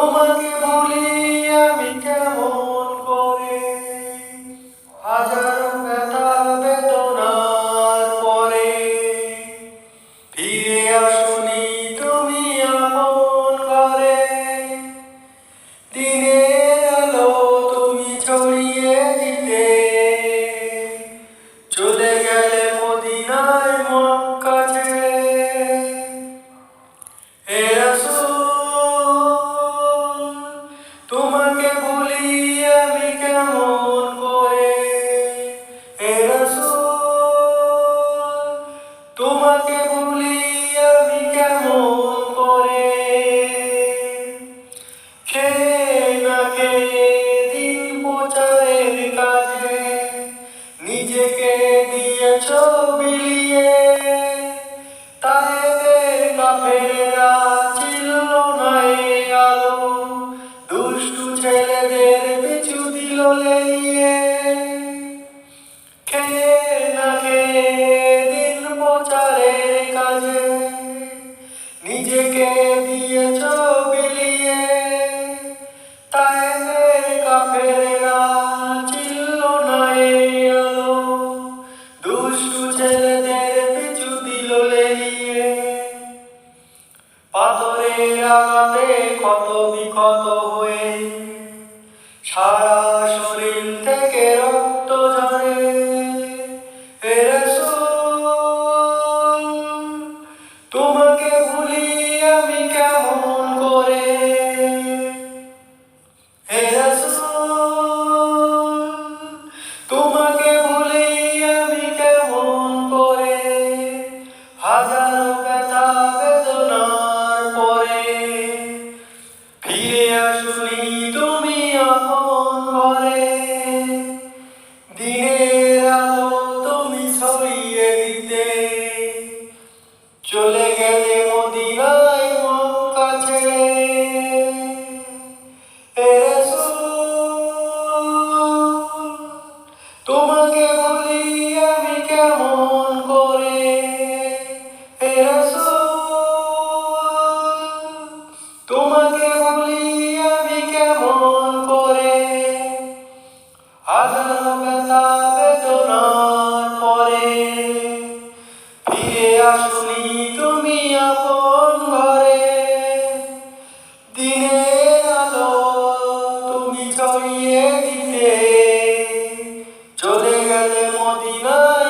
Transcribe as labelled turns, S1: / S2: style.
S1: তোমাকে ভুলি আমি কেমন করে, হাজারো ব্যথা বেদনার পরে। ফিরে আসুনি তুমি আপন ঘরে, দিনের আলো তুমি ছড়িয়ে দিতে, চলে গেলে মদিনায় মক্কা ছেড়ে। হে রাসূল, তোমাকে ভুলি আমি কেমন করে। হে রাসূল, তোমাকে ভুলি আমি কেমন করে। খেয়ে না খেয়ে দিন প্রচারের কাজে নিজেকে দিয়েছ বিলিয়ে। তায়েফের কাফেররা চিনল না এ আলো, দুষ্টু ছেলেদের পিছু দিল লেলিয়ে। খেয়ে না খেয়ে দিন প্রচারের কাজে নিজেকে দিয়েছ বিলিয়ে। তায়েফের কাফেররা চিনল না এ আলো, দুষ্টু ছেলেদের পিছু দিল লেলিয়ে। পাথরের আঘাতে ক্ষত বিক্ষত হয়ে সারা শরীর থেকে রক্ত ঝরে। হে রাসূল, তোমাকে ভুলি আমি কেমন করে। হে রাসূল, তোমাকে ভুলি আমি কেমন করে, হাজারো ব্যথা বেদনার পরে। ফিরে আসুনি তুমি আপন ঘরে, দিনের আলো তুমি ছড়িয়ে দিতে, চলে গেলে মদিনায় মক্কা ছেড়ে। হে রাসূল, তোমাকে ভুলি আমি কেমন করে। হে রাসূল, তোমাকে ভুলি আমি কেমন করে, হাজারো ব্যথা বেদনার পরে। ফিরে আসুনি তুমি আপন ঘরে, দিনের আলো তুমি ছড়িয়ে দিতে, চলে গেলে মদিনায়